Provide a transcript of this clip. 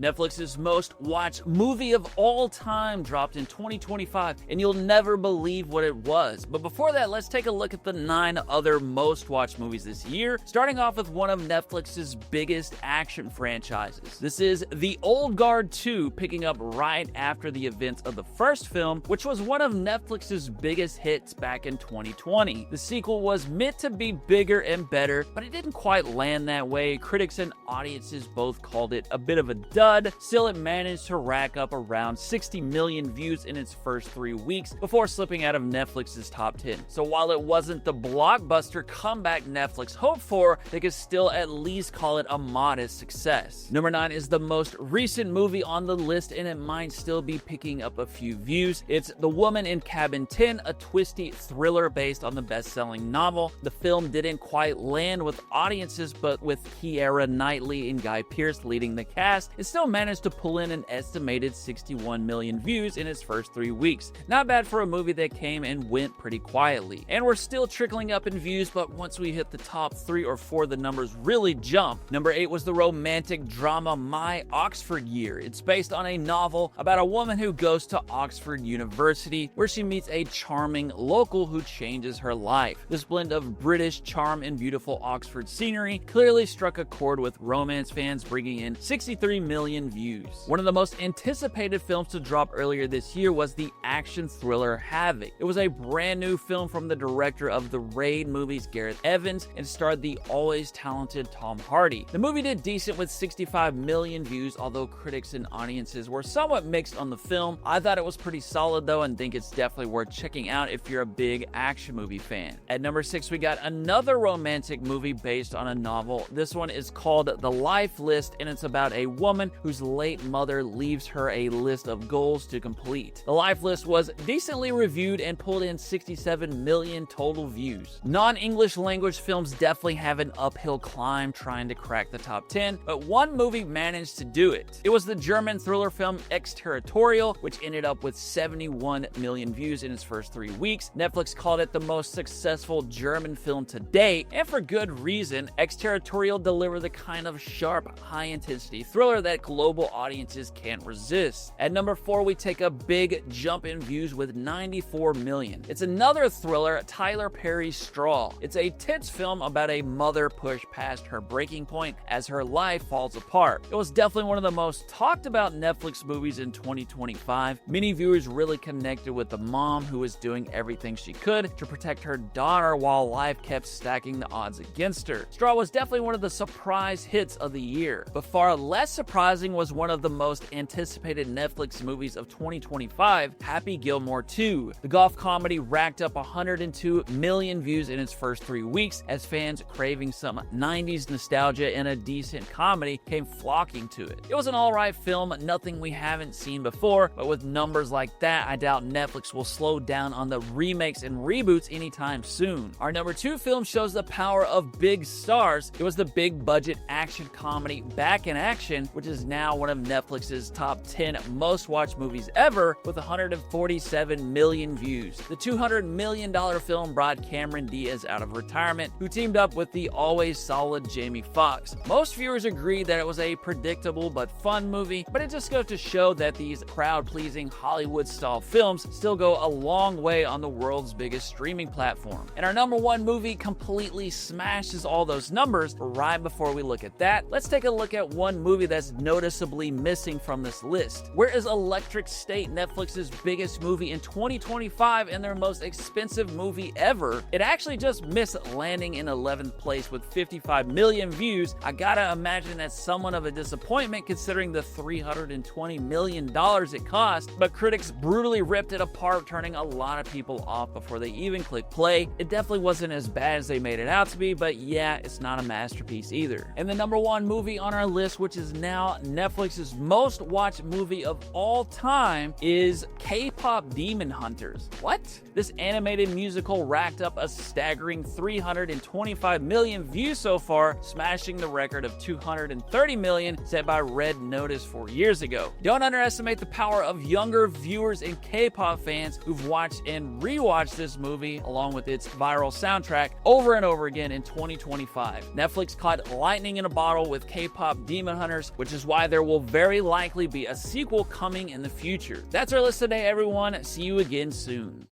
Netflix's most watched movie of all time dropped in 2025, and you'll never believe what it was. But before that, let's take a look at the 9 other most watched movies this year, starting off with one of Netflix's biggest action franchises. This is The Old Guard 2, picking up right after the events of the first film, which was one of Netflix's biggest hits back in 2020. The sequel was meant to be bigger and better, but it didn't quite land that way. Critics and audiences both called it a bit of a dud. Still, it managed to rack up around 60 million views in its first 3 weeks before slipping out of Netflix's top 10. So while it wasn't the blockbuster comeback Netflix hoped for, they could still at least call it a modest success. Number 9 is the most recent movie on the list, and it might still be picking up a few views. It's The Woman in Cabin 10, a twisty thriller based on the best-selling novel. The film didn't quite land with audiences, but with Keira Knightley and Guy Pearce leading the cast, it still managed to pull in an estimated 61 million views in its first 3 weeks. Not bad for a movie that came and went pretty quietly. And we're still trickling up in views, but once we hit the top 3 or 4, the numbers really jump. Number 8 was the romantic drama My Oxford Year. It's based on a novel about a woman who goes to Oxford University, where she meets a charming local who changes her life. This blend of British charm and beautiful Oxford scenery clearly struck a chord with romance fans, bringing in 63 million views. One of the most anticipated films to drop earlier this year was the action thriller Havoc. It was a brand new film from the director of the Raid movies, Gareth Evans, and starred the always talented Tom Hardy. The movie did decent with 65 million views, although critics and audiences were somewhat mixed on the film. I thought it was pretty solid though, and think it's definitely worth checking out if you're a big action movie fan. At number 6, we got another romantic movie based on a novel. This one is called The Life List, and it's about a woman whose late mother leaves her a list of goals to complete. The Life List was decently reviewed and pulled in 67 million total views. Non-English language films definitely have an uphill climb trying to crack the top 10, but one movie managed to do it. It was the German thriller film Exterritorial, which ended up with 71 million views in its first 3 weeks. Netflix called it the most successful German film to date, and for good reason. Exterritorial delivered the kind of sharp, high-intensity thriller that global audiences can't resist. At number 4, we take a big jump in views with 94 million. It's another thriller, Tyler Perry's Straw. It's a tense film about a mother pushed past her breaking point as her life falls apart. It was definitely one of the most talked about Netflix movies in 2025. Many viewers really connected with the mom who was doing everything she could to protect her daughter while life kept stacking the odds against her. Straw was definitely one of the surprise hits of the year, but far less surprising was one of the most anticipated Netflix movies of 2025, Happy Gilmore 2. The golf comedy racked up 102 million views in its first 3 weeks, as fans craving some 90s nostalgia and a decent comedy came flocking to it. It was an alright film, nothing we haven't seen before, but with numbers like that, I doubt Netflix will slow down on the remakes and reboots anytime soon. Our number 2 film shows the power of big stars. It was the big budget action comedy Back in Action, which is now one of Netflix's top 10 most watched movies ever with 147 million views. The $200 million film brought Cameron Diaz out of retirement, who teamed up with the always solid Jamie Foxx. Most viewers agreed that it was a predictable but fun movie, but it just goes to show that these crowd-pleasing Hollywood-style films still go a long way on the world's biggest streaming platform. And our number 1 movie completely smashes all those numbers. But right before we look at that, let's take a look at one movie that's noticeably missing from this list. Where is Electric State, Netflix's biggest movie in 2025 and their most expensive movie ever? It actually just missed landing in 11th place with 55 million views. I gotta imagine that's somewhat of a disappointment considering the $320 million it cost, but critics brutally ripped it apart, turning a lot of people off before they even clicked play. It definitely wasn't as bad as they made it out to be, but yeah, it's not a masterpiece either. And the number 1 movie on our list, which is now Netflix's most watched movie of all time, is K-pop Demon Hunters. What? This animated musical racked up a staggering 325 million views so far, smashing the record of 230 million set by Red Notice 4 years ago. Don't underestimate the power of younger viewers and K-pop fans who've watched and rewatched this movie along with its viral soundtrack over and over again in 2025. Netflix caught lightning in a bottle with K-pop Demon Hunters, which is is why there will very likely be a sequel coming in the future. That's our list today, everyone. See you again soon.